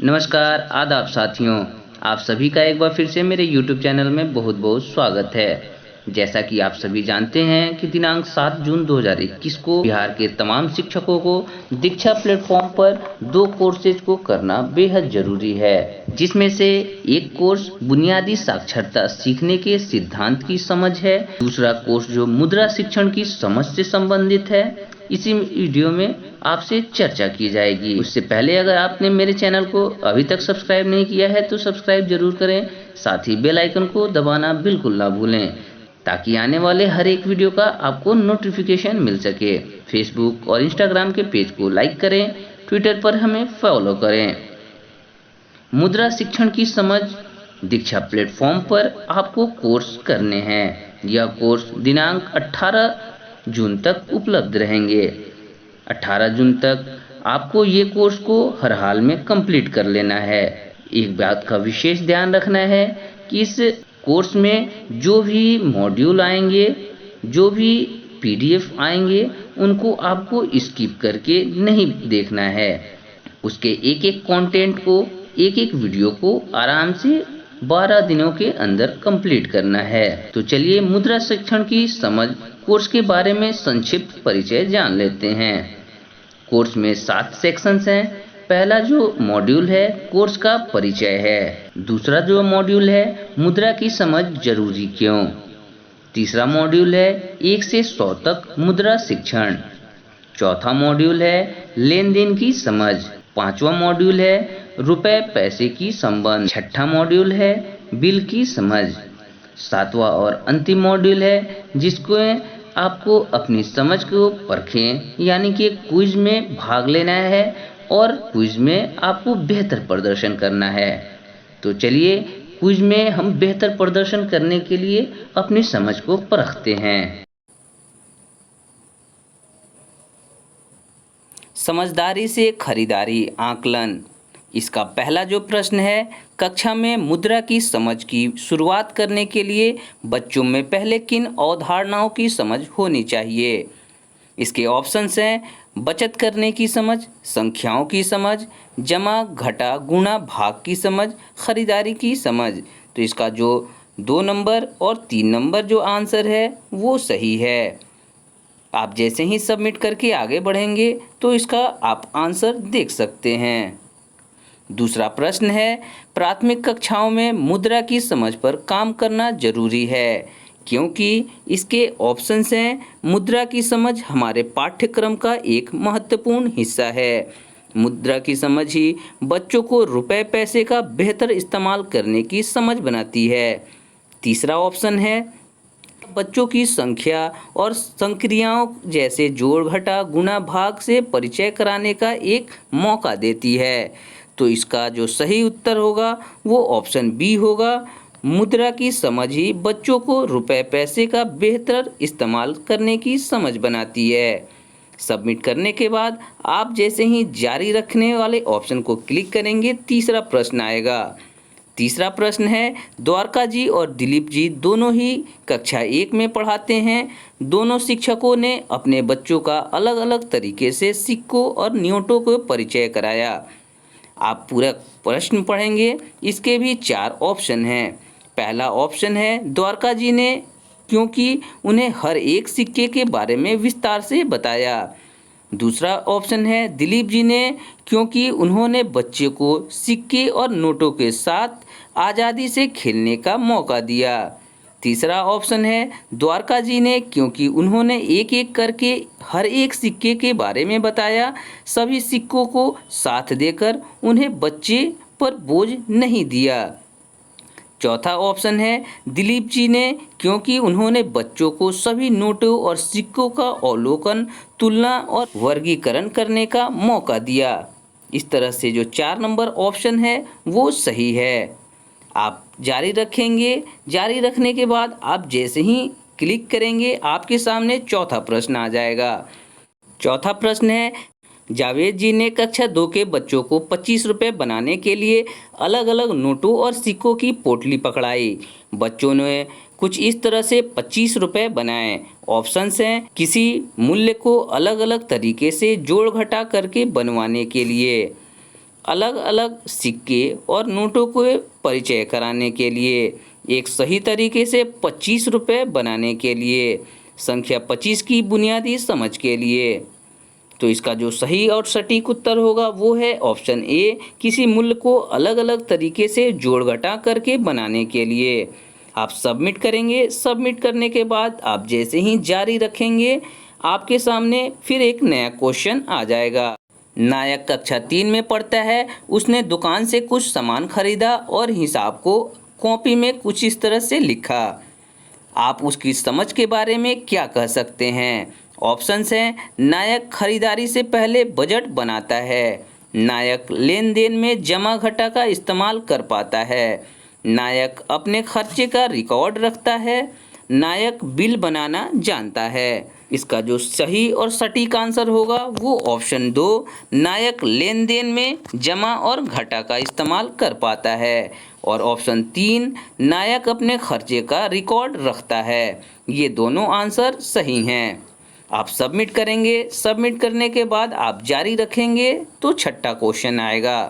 नमस्कार, आदाब साथियों। आप सभी का एक बार फिर से मेरे YouTube चैनल में बहुत-बहुत स्वागत है। जैसा कि आप सभी जानते हैं कि दिनांक 7 जून 2021 को बिहार के तमाम शिक्षकों को दीक्षा प्लेटफॉर्म पर 2 कोर्सेज को करना बेहद जरूरी है, जिसमें से एक कोर्स बुनियादी साक्षरता सीखने के सिद्धांत की समझ है, दूसरा कोर्स जो मुद्रा शिक्षण की समझ से संबंधित है। इसी वीडियो में आपसे चर्चा की जाएगी। उससे पहले अगर आपने मेरे चैनल को अभी तक सब्सक्राइब नहीं किया है तो सब्सक्राइब जरूर करें, साथ ही बेल आइकन को दबाना बिल्कुल ना भूलें, ताकि आने वाले हर एक वीडियो का आपको नोटिफिकेशन मिल सके। फेसबुक और इंस्टाग्राम के पेज को लाइक करें, ट्विटर पर हमें फॉलो करें। मुद्रा शिक्षण की समझ दीक्षा प्लेटफॉर्म पर आपको कोर्स करने हैं। यह कोर्स दिनांक 18 जून तक उपलब्ध रहेंगे। 18 जून तक आपको ये कोर्स को हर हाल में कंप्लीट कर लेना है। एक बात का विशेष ध्यान रखना है कि इस कोर्स में जो भी मॉड्यूल आएंगे, जो भी पीडीएफ आएंगे, उनको आपको स्किप करके नहीं देखना है। उसके एक-एक कंटेंट को, एक-एक वीडियो को आराम से 12 दिनों के अंदर कंप्लीट करना है। तो चलिए मुद्रा शिक्षण की समझ कोर्स के बारे में संक्षिप्त परिचय जान लेते हैं। कोर्स में 7 सेक्शंस हैं। पहला जो मॉड्यूल है कोर्स का परिचय है। दूसरा जो मॉड्यूल है मुद्रा की समझ जरूरी क्यों। तीसरा मॉड्यूल है 1 से 100 तक मुद्रा शिक्षण। चौथा मॉड्यूल है लेन देन की समझ। पांचवा मॉड्यूल है रुपए पैसे की संबंध। छठा मॉड्यूल है बिल की समझ। सातवां और अंतिम मॉड्यूल है जिसको आपको अपनी समझ को परखें, यानी कि क्विज में भाग लेना है और क्विज में आपको बेहतर प्रदर्शन करना है। तो चलिए क्विज में हम बेहतर प्रदर्शन करने के लिए अपनी समझ को परखते हैं। समझदारी से खरीदारी आकलन। इसका पहला जो प्रश्न है, कक्षा में मुद्रा की समझ की शुरुआत करने के लिए बच्चों में पहले किन अवधारणाओं की समझ होनी चाहिए। इसके ऑप्शंस हैं बचत करने की समझ, संख्याओं की समझ, जमा घटा गुणा भाग की समझ, खरीदारी की समझ। तो इसका जो 2 नंबर और 3 नंबर जो आंसर है वो सही है। आप जैसे ही सबमिट करके आगे बढ़ेंगे तो इसका आप आंसर देख सकते हैं। दूसरा प्रश्न है, प्राथमिक कक्षाओं में मुद्रा की समझ पर काम करना जरूरी है, क्योंकि इसके ऑप्शंस हैं मुद्रा की समझ हमारे पाठ्यक्रम का एक महत्वपूर्ण हिस्सा है। मुद्रा की समझ ही बच्चों को रुपए पैसे का बेहतर इस्तेमाल करने की समझ बनाती है। तीसरा ऑप्शन है बच्चों की संख्या और संक्रियाओं जैसे जोड़ घटा गुणा भाग से परिचय कराने का एक मौका देती है। तो इसका जो सही उत्तर होगा वो ऑप्शन बी होगा। मुद्रा की समझ ही बच्चों को रुपए पैसे का बेहतर इस्तेमाल करने की समझ बनाती है। सबमिट करने के बाद आप जैसे ही जारी रखने वाले ऑप्शन को क्लिक करेंगे, तीसरा प्रश्न आएगा। तीसरा प्रश्न है, द्वारका जी और दिलीप जी दोनों ही कक्षा 1 में पढ़ाते हैं। दोनों शिक्षकों ने अपने बच्चों का अलग अलग तरीके से सिक्कों और नोटों को परिचय कराया। आप पूरा प्रश्न पढ़ेंगे, इसके भी 4 ऑप्शन हैं। पहला ऑप्शन है द्वारका जी ने, क्योंकि उन्हें हर एक सिक्के के बारे में विस्तार से बताया। दूसरा ऑप्शन है दिलीप जी ने, क्योंकि उन्होंने बच्चे को सिक्के और नोटों के साथ आज़ादी से खेलने का मौका दिया। तीसरा ऑप्शन है द्वारका जी ने, क्योंकि उन्होंने एक एक करके हर एक सिक्के के बारे में बताया, सभी सिक्कों को साथ देकर उन्हें बच्चे पर बोझ नहीं दिया। चौथा ऑप्शन है दिलीप जी ने, क्योंकि उन्होंने बच्चों को सभी नोटों और सिक्कों का अवलोकन, तुलना और वर्गीकरण करने का मौका दिया। इस तरह से जो 4 नंबर ऑप्शन है वो सही है। आप जारी रखेंगे, जारी रखने के बाद आप जैसे ही क्लिक करेंगे आपके सामने चौथा प्रश्न आ जाएगा। चौथा प्रश्न है, जावेद जी ने कक्षा 2 के बच्चों को 25 रुपये बनाने के लिए अलग अलग नोटों और सिक्कों की पोटली पकड़ाई। बच्चों ने कुछ इस तरह से 25 रुपये बनाए। ऑप्शंस हैं किसी मूल्य को अलग अलग तरीके से जोड़ घटा करके बनवाने के लिए। अलग अलग सिक्के और नोटों को परिचय कराने के लिए, एक सही तरीके से 25 रुपये बनाने के लिए, संख्या 25 की बुनियादी समझ के लिए। तो इसका जो सही और सटीक उत्तर होगा वो है ऑप्शन ए, किसी मूल्य को अलग अलग तरीके से जोड़ घटा करके बनाने के लिए। आप सबमिट करेंगे। सबमिट करने के बाद आप जैसे ही जारी रखेंगे, आपके सामने फिर एक नया क्वेश्चन आ जाएगा। नायक कक्षा 3 में पढ़ता है। उसने दुकान से कुछ सामान खरीदा और हिसाब को कॉपी में कुछ इस तरह से लिखा। आप उसकी समझ के बारे में क्या कह सकते हैं? ऑप्शंस हैं, नायक खरीदारी से पहले बजट बनाता है, नायक लेन देन में जमा घटा का इस्तेमाल कर पाता है, नायक अपने खर्चे का रिकॉर्ड रखता है, नायक बिल बनाना जानता है। इसका जो सही और सटीक आंसर होगा वो ऑप्शन 2, नायक लेन देन में जमा और घटा का इस्तेमाल कर पाता है, और ऑप्शन 3, नायक अपने खर्चे का रिकॉर्ड रखता है। ये दोनों आंसर सही हैं। आप सबमिट करेंगे। सबमिट करने के बाद आप जारी रखेंगे तो छठा क्वेश्चन आएगा।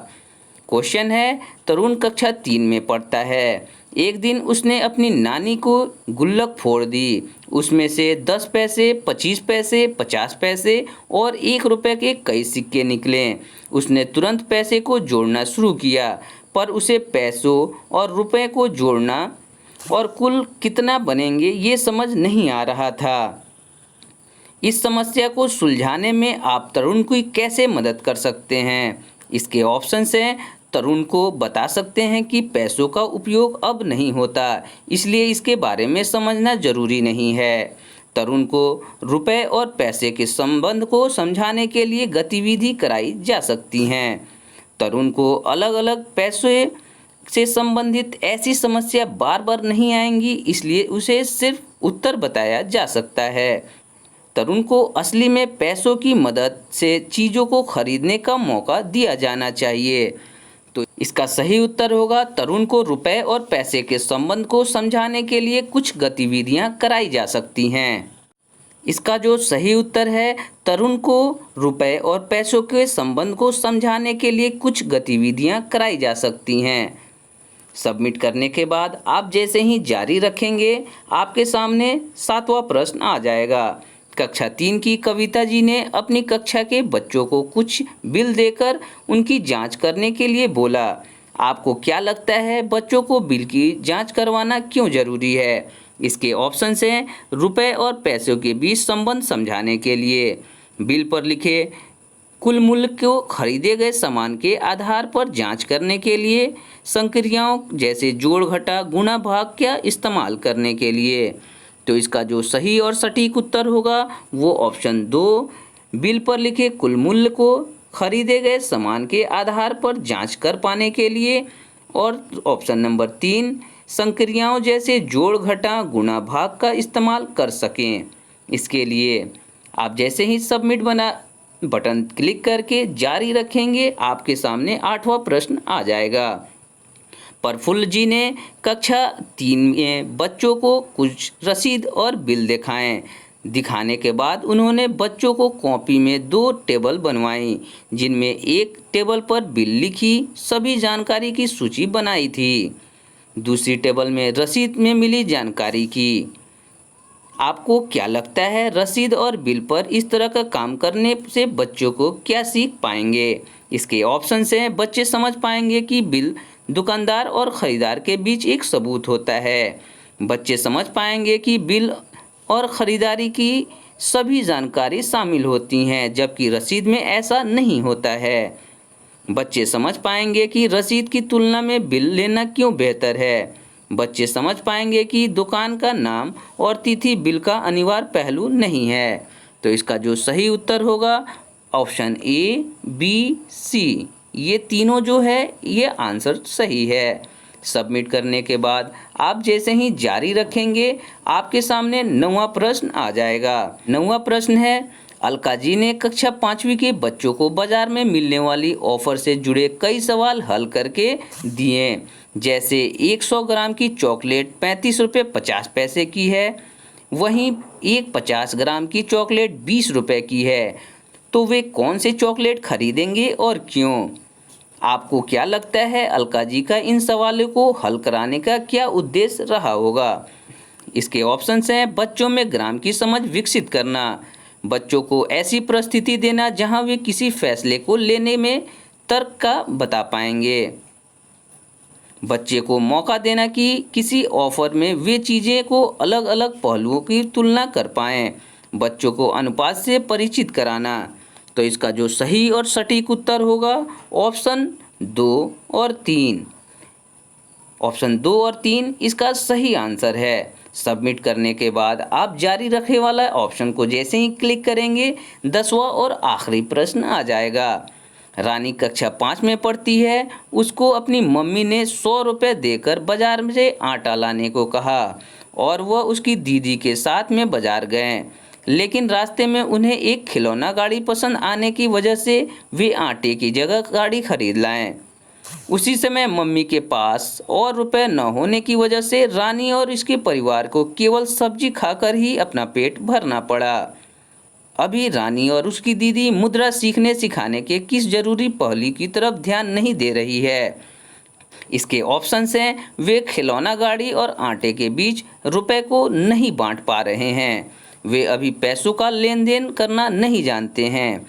क्वेश्चन है, तरुण कक्षा 3 में पढ़ता है। एक दिन उसने अपनी नानी को गुल्लक फोड़ दी। उसमें से 10 पैसे, 25 पैसे, 50 पैसे और 1 रुपये के कई सिक्के निकले। उसने तुरंत पैसे को जोड़ना शुरू किया, पर उसे पैसों और रुपए को जोड़ना और कुल कितना बनेंगे ये समझ नहीं आ रहा था। इस समस्या को सुलझाने में आप तरुण की कैसे मदद कर सकते हैं? इसके ऑप्शंस हैं, तरुण को बता सकते हैं कि पैसों का उपयोग अब नहीं होता, इसलिए इसके बारे में समझना जरूरी नहीं है। तरुण को रुपए और पैसे के संबंध को समझाने के लिए गतिविधि कराई जा सकती हैं। तरुण को अलग अलग पैसे से संबंधित ऐसी समस्या बार बार नहीं आएंगी, इसलिए उसे सिर्फ उत्तर बताया जा सकता है। तरुण को असली में पैसों की मदद से चीज़ों को खरीदने का मौका दिया जाना चाहिए। तो इसका सही उत्तर होगा, तरुण को रुपए और पैसे के संबंध को समझाने के लिए कुछ गतिविधियां कराई जा सकती हैं। इसका जो सही उत्तर है, तरुण को रुपए और पैसों के संबंध को समझाने के लिए कुछ गतिविधियां कराई जा सकती हैं। सबमिट करने के बाद आप जैसे ही जारी रखेंगे, आपके सामने 7वां प्रश्न आ जाएगा। कक्षा 3 की कविता जी ने अपनी कक्षा के बच्चों को कुछ बिल देकर उनकी जांच करने के लिए बोला। आपको क्या लगता है, बच्चों को बिल की जांच करवाना क्यों जरूरी है? इसके ऑप्शंस हैं, रुपए और पैसों के बीच संबंध समझाने के लिए, बिल पर लिखे कुल मूल्य को खरीदे गए सामान के आधार पर जांच करने के लिए, संक्रियाओं जैसे जोड़ घटा गुणा भाग का इस्तेमाल करने के लिए। तो इसका जो सही और सटीक उत्तर होगा वो ऑप्शन 2, बिल पर लिखे कुल मूल्य को खरीदे गए सामान के आधार पर जांच कर पाने के लिए, और ऑप्शन नंबर 3, संक्रियाओं जैसे जोड़ घटा गुणा भाग का इस्तेमाल कर सकें। इसके लिए आप जैसे ही सबमिट बटन क्लिक करके जारी रखेंगे, आपके सामने 8वां प्रश्न आ जाएगा। प्रफुल्ल जी ने कक्षा 3 में बच्चों को कुछ रसीद और बिल दिखाने के बाद उन्होंने बच्चों को कॉपी में 2 टेबल बनवाई, जिनमें एक टेबल पर बिल लिखी सभी जानकारी की सूची बनाई थी, दूसरी टेबल में रसीद में मिली जानकारी की। आपको क्या लगता है, रसीद और बिल पर इस तरह का काम करने से बच्चों को क्या सीख पाएंगे? इसके ऑप्शन हैं, बच्चे समझ पाएंगे कि बिल दुकानदार और ख़रीदार के बीच एक सबूत होता है। बच्चे समझ पाएंगे कि बिल और ख़रीदारी की सभी जानकारी शामिल होती हैं, जबकि रसीद में ऐसा नहीं होता है। बच्चे समझ पाएंगे कि रसीद की तुलना में बिल लेना क्यों बेहतर है। बच्चे समझ पाएंगे कि दुकान का नाम और तिथि बिल का अनिवार्य पहलू नहीं है। तो इसका जो सही उत्तर होगा ऑप्शन ए, बी, सी, ये तीनों जो है ये आंसर सही है। सबमिट करने के बाद आप जैसे ही जारी रखेंगे, आपके सामने 9वां प्रश्न आ जाएगा। 9वां प्रश्न है, अलका जी ने कक्षा 5वीं के बच्चों को बाजार में मिलने वाली ऑफर से जुड़े कई सवाल हल करके दिए, जैसे 100 ग्राम की चॉकलेट 35 रुपये 50 पैसे की है, वहीं एक 50 ग्राम की चॉकलेट 20 रुपये की है, तो वे कौन से चॉकलेट खरीदेंगे और क्यों? आपको क्या लगता है अलका जी का इन सवालों को हल कराने का क्या उद्देश्य रहा होगा? इसके ऑप्शंस हैं बच्चों में ग्राम की समझ विकसित करना, बच्चों को ऐसी परिस्थिति देना जहां वे किसी फैसले को लेने में तर्क का बता पाएंगे, बच्चे को मौका देना कि किसी ऑफर में वे चीज़ें को अलग अलग पहलुओं की तुलना कर पाएं, बच्चों को अनुपात से परिचित कराना। तो इसका जो सही और सटीक उत्तर होगा ऑप्शन 2 और 3। ऑप्शन 2 और 3 इसका सही आंसर है। सबमिट करने के बाद आप जारी रखे वाला ऑप्शन को जैसे ही क्लिक करेंगे 10वां और आखिरी प्रश्न आ जाएगा। रानी कक्षा 5 में पढ़ती है, उसको अपनी मम्मी ने 100 रुपये देकर बाजार से आटा लाने को कहा और वह उसकी दीदी के साथ में बाजार गए, लेकिन रास्ते में उन्हें एक खिलौना गाड़ी पसंद आने की वजह से वे आटे की जगह गाड़ी खरीद लाएं। उसी समय मम्मी के पास और रुपए न होने की वजह से रानी और इसके परिवार को केवल सब्जी खाकर ही अपना पेट भरना पड़ा। अभी रानी और उसकी दीदी मुद्रा सीखने सिखाने के किस जरूरी पहलू की तरफ ध्यान नहीं दे रही है? इसके ऑप्शंस हैं वे खिलौना गाड़ी और आटे के बीच रुपए को नहीं बांट पा रहे हैं, वे अभी पैसों का लेन देन करना नहीं जानते हैं,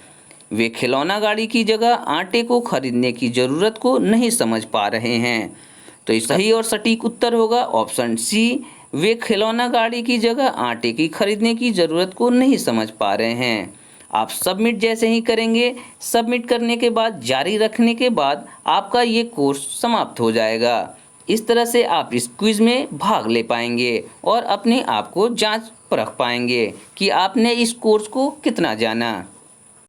वे खिलौना गाड़ी की जगह आटे को खरीदने की ज़रूरत को नहीं समझ पा रहे हैं। तो ये सही और सटीक उत्तर होगा ऑप्शन सी, वे खिलौना गाड़ी की जगह आटे की खरीदने की ज़रूरत को नहीं समझ पा रहे हैं। आप सबमिट जैसे ही करेंगे, सबमिट करने के बाद जारी रखने के बाद आपका ये कोर्स समाप्त हो जाएगा। इस तरह से आप इस क्विज़ में भाग ले पाएंगे और अपने आप को जांच परख पाएंगे कि आपने इस कोर्स को कितना जाना।